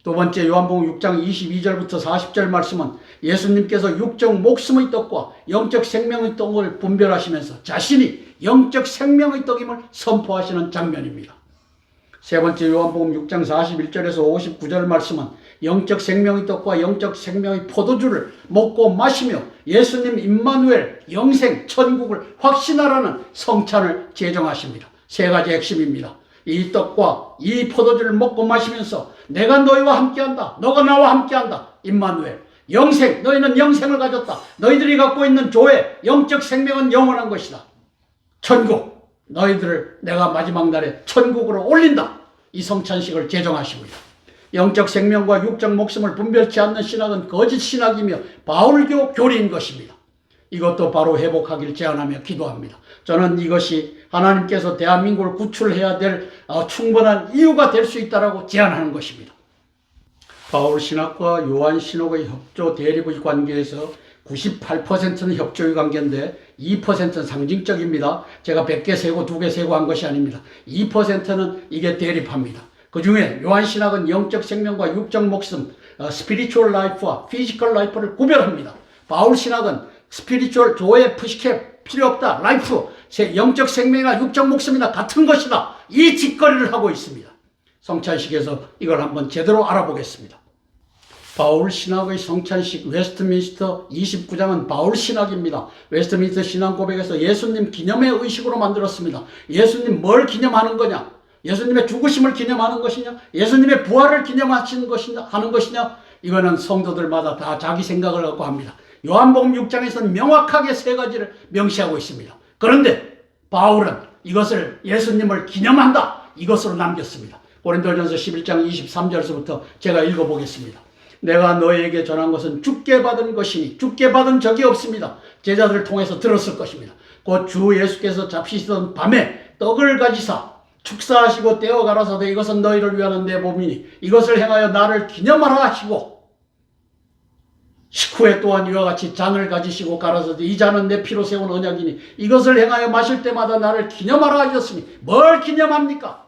두 번째 요한복음 6장 22절부터 40절 말씀은 예수님께서 육적 목숨의 떡과 영적 생명의 떡을 분별하시면서 자신이 영적 생명의 떡임을 선포하시는 장면입니다. 세 번째 요한복음 6장 41절에서 59절 말씀은 영적 생명의 떡과 영적 생명의 포도주를 먹고 마시며 예수님 임마누엘 영생 천국을 확신하라는 성찬을 제정하십니다. 세 가지 핵심입니다. 이 떡과 이 포도주를 먹고 마시면서 내가 너희와 함께한다. 너가 나와 함께한다. 임마누엘 영생, 너희는 영생을 가졌다. 너희들이 갖고 있는 조회, 영적 생명은 영원한 것이다. 천국, 너희들을 내가 마지막 날에 천국으로 올린다. 이 성찬식을 제정하시고요. 영적 생명과 육적 목숨을 분별치 않는 신학은 거짓 신학이며 바울교 교리인 것입니다. 이것도 바로 회복하길 제안하며 기도합니다. 저는 이것이 하나님께서 대한민국을 구출해야 될 충분한 이유가 될 수 있다고 제안하는 것입니다. 바울 신학과 요한 신학의 협조 대립의 관계에서 98%는 협조의 관계인데 2%는 상징적입니다. 제가 100개 세고 2개 세고 한 것이 아닙니다. 2%는 이게 대립합니다. 그 중에 요한 신학은 영적 생명과 육적 목숨, spiritual life와 physical life를 구별합니다. 바울 신학은 spiritual 조회, 푸시케 필요 없다. 라이프, 영적 생명이나 육적 목숨이나 같은 것이다. 이 짓거리를 하고 있습니다. 성찬식에서 이걸 한번 제대로 알아보겠습니다. 바울 신학의 성찬식 웨스트민스터 29장은 바울 신학입니다. 웨스트민스터 신앙 고백에서 예수님 기념의 의식으로 만들었습니다. 예수님 뭘 기념하는 거냐? 예수님의 죽으심을 기념하는 것이냐? 예수님의 부활을 기념하시는 것이냐? 하는 것이냐? 이거는 성도들마다 다 자기 생각을 갖고 합니다. 요한복음 6장에서는 명확하게 세 가지를 명시하고 있습니다. 그런데 바울은 이것을 예수님을 기념한다. 이것으로 남겼습니다. 고린도전서 11장 23절에서부터 제가 읽어보겠습니다. 내가 너희에게 전한 것은 주께 받은 것이니 주께 받은 적이 없습니다. 제자들을 통해서 들었을 것입니다. 곧 주 예수께서 잡히시던 밤에 떡을 가지사 축사하시고 떼어 가라사대 이것은 너희를 위하는 내 몸이니 이것을 행하여 나를 기념하라 하시고 식후에 또한 이와 같이 잔을 가지시고 가라사대 이 잔은 내 피로 세운 언약이니 이것을 행하여 마실 때마다 나를 기념하라 하셨으니 뭘 기념합니까?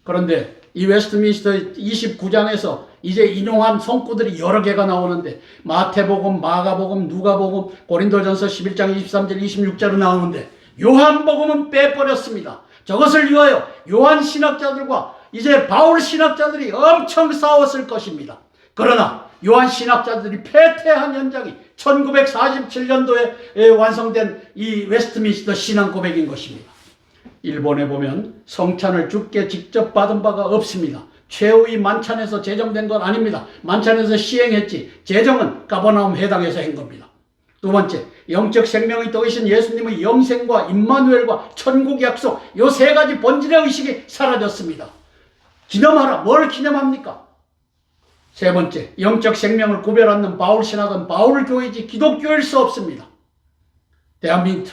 그런데 이 웨스트민스터 29장에서 이제 인용한 성구들이 여러 개가 나오는데 마태복음, 마가복음, 누가복음, 고린도전서 11장 23절 26절로 나오는데 요한복음은 빼버렸습니다. 저것을 위하여 요한 신학자들과 이제 바울 신학자들이 엄청 싸웠을 것입니다. 그러나 요한 신학자들이 패퇴한 현장이 1947년도에 완성된 이 웨스트민스터 신앙 고백인 것입니다. 일본에 보면 성찬을 주께 직접 받은 바가 없습니다. 최후의 만찬에서 제정된 건 아닙니다. 만찬에서 시행했지 제정은 가버나움 회당에서 한 겁니다. 두 번째, 영적 생명의 떡이신 예수님의 영생과 임마누엘과 천국 약속 이 세 가지 본질의 의식이 사라졌습니다. 기념하라. 뭘 기념합니까? 세 번째, 영적 생명을 구별하는 바울 신학은 바울 교회지 기독교일 수 없습니다. 대한민국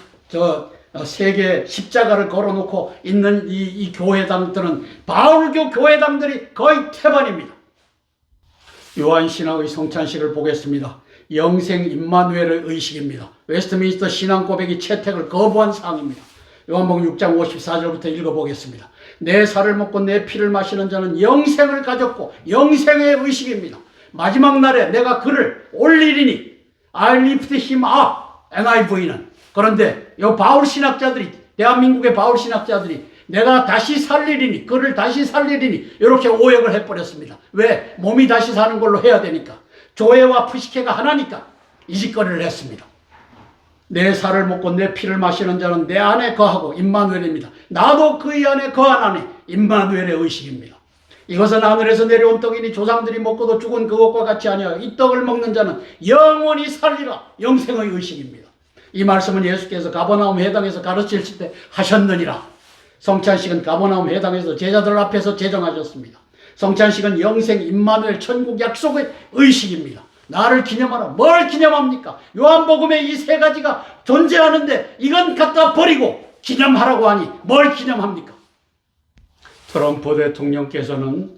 세계 십자가를 걸어놓고 있는 이 교회당들은 바울교 교회당들이 거의 태반입니다. 요한신학의 성찬식을 보겠습니다. 영생 임마누엘의 의식입니다. 웨스트민스터 신앙 고백이 채택을 거부한 사항입니다. 요한복음 6장 54절부터 읽어보겠습니다. 내 살을 먹고 내 피를 마시는 자는 영생을 가졌고 영생의 의식입니다. 마지막 날에 내가 그를 올리리니 I lift him up NIV는 그런데 이 바울 신학자들이 대한민국의 바울 신학자들이 내가 다시 살리리니 그를 다시 살리리니 이렇게 오역을 해버렸습니다. 왜? 몸이 다시 사는 걸로 해야 되니까. 조회와 푸시케가 하나니까 이 짓거리를 했습니다. 내 살을 먹고 내 피를 마시는 자는 내 안에 거하고 임마누엘입니다. 나도 그의 안에 거하나니 임마누엘의 의식입니다. 이것은 하늘에서 내려온 떡이니 조상들이 먹고도 죽은 그것과 같이 아니하여 이 떡을 먹는 자는 영원히 살리라. 영생의 의식입니다. 이 말씀은 예수께서 가버나움 회당에서 가르치실 때 하셨느니라. 성찬식은 가버나움 회당에서 제자들 앞에서 제정하셨습니다. 성찬식은 영생, 임마누엘, 천국 약속의 의식입니다. 나를 기념하라. 뭘 기념합니까? 요한복음에 이 세 가지가 존재하는데 이건 갖다 버리고 기념하라고 하니 뭘 기념합니까? 트럼프 대통령께서는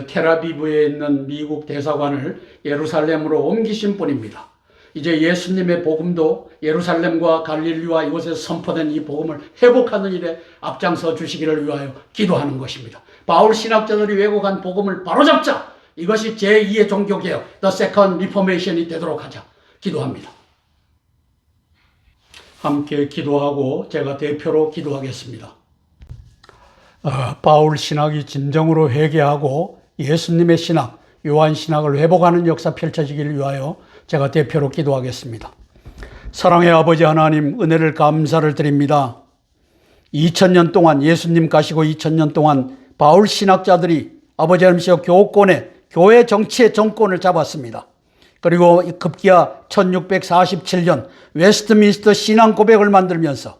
텔아비브에 있는 미국 대사관을 예루살렘으로 옮기신 분입니다. 이제 예수님의 복음도 예루살렘과 갈릴리와 이곳에서 선포된 이 복음을 회복하는 일에 앞장서 주시기를 위하여 기도하는 것입니다. 바울 신학자들이 왜곡한 복음을 바로잡자. 이것이 제2의 종교개혁, The Second Reformation이 되도록 하자. 기도합니다. 함께 기도하고 제가 대표로 기도하겠습니다. 바울 신학이 진정으로 회개하고 예수님의 신학, 요한 신학을 회복하는 역사 펼쳐지기를 위하여 제가 대표로 기도하겠습니다. 사랑의 아버지 하나님, 은혜를 감사를 드립니다. 2000년 동안 예수님 가시고 2000년 동안 바울 신학자들이 아버지 하나님께서 교권에 교회 정치의 정권을 잡았습니다. 그리고 급기야 1647년 웨스트민스터 신앙 고백을 만들면서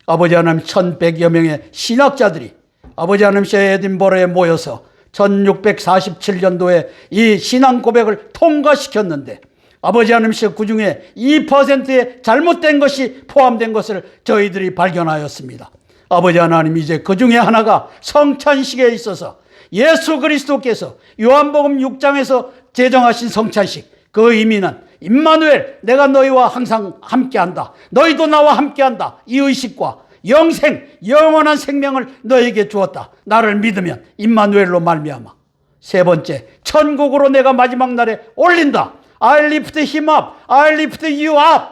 아버지 하나님 1100여 명의 신학자들이 아버지 하나님께서 에딘버러에 모여서 1647년도에 이 신앙 고백을 통과시켰는데 아버지 하나님께서 그 중에 2%의 잘못된 것이 포함된 것을 저희들이 발견하였습니다. 아버지 하나님, 이제 그 중에 하나가 성찬식에 있어서 예수 그리스도께서 요한복음 6장에서 제정하신 성찬식, 그 의미는 임마누엘, 내가 너희와 항상 함께한다, 너희도 나와 함께한다, 이 의식과 영생, 영원한 생명을 너에게 주었다, 나를 믿으면 임마누엘로 말미암아. 세 번째, 천국으로 내가 마지막 날에 올린다, I lift him up, I lift you up.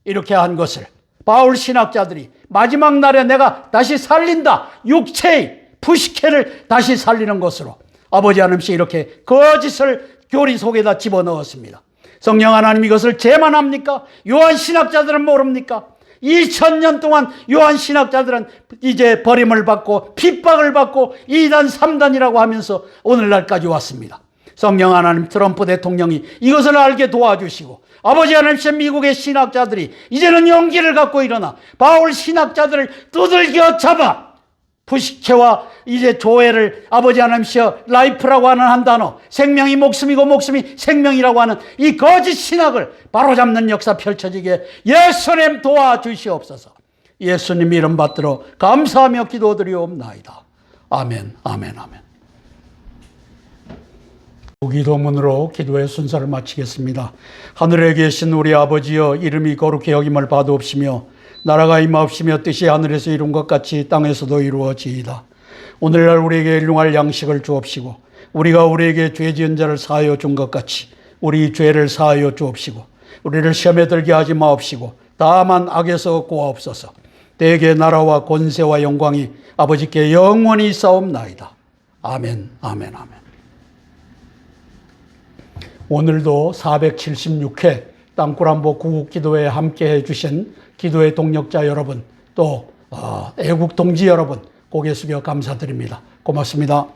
이렇게 한 것을 바울 신학자들이 마지막 날에 내가 다시 살린다, 육체의 푸시케를 다시 살리는 것으로 아버지 하나님께 이렇게 거짓을 교리 속에다 집어넣었습니다. 성령 하나님, 이것을 죄만 합니까? 요한 신학자들은 모릅니까? 2000년 동안 요한 신학자들은 이제 버림을 받고 핍박을 받고 2단 3단이라고 하면서 오늘날까지 왔습니다. 성령 하나님, 트럼프 대통령이 이것을 알게 도와주시고 아버지 하나님께 미국의 신학자들이 이제는 용기를 갖고 일어나 바울 신학자들을 두들겨 잡아 푸시케와 이제 조회를 아버지 하나님께서 라이프라고 하는 한 단어, 생명이 목숨이고 목숨이 생명이라고 하는 이 거짓 신학을 바로잡는 역사 펼쳐지게 예수님 도와주시옵소서. 예수님 이름 받들어 감사하며 기도드리옵나이다. 아멘, 아멘, 아멘. 기도문으로 기도의 순서를 마치겠습니다. 하늘에 계신 우리 아버지여, 이름이 거룩히 여김을 받으옵시며 나라가 임하옵시며 뜻이 하늘에서 이룬 것 같이 땅에서도 이루어지이다. 오늘날 우리에게 일용할 양식을 주옵시고 우리가 우리에게 죄 지은 자를 사하여 준 것 같이 우리 죄를 사하여 주옵시고 우리를 시험에 들게 하지 마옵시고 다만 악에서 구하옵소서. 대개 나라와 권세와 영광이 아버지께 영원히 있사옵나이다. 아멘, 아멘, 아멘. 오늘도 476회 땅굴한보 구국기도회에 함께해 주신 기도의 동력자 여러분, 또 애국 동지 여러분, 고개 숙여 감사드립니다. 고맙습니다.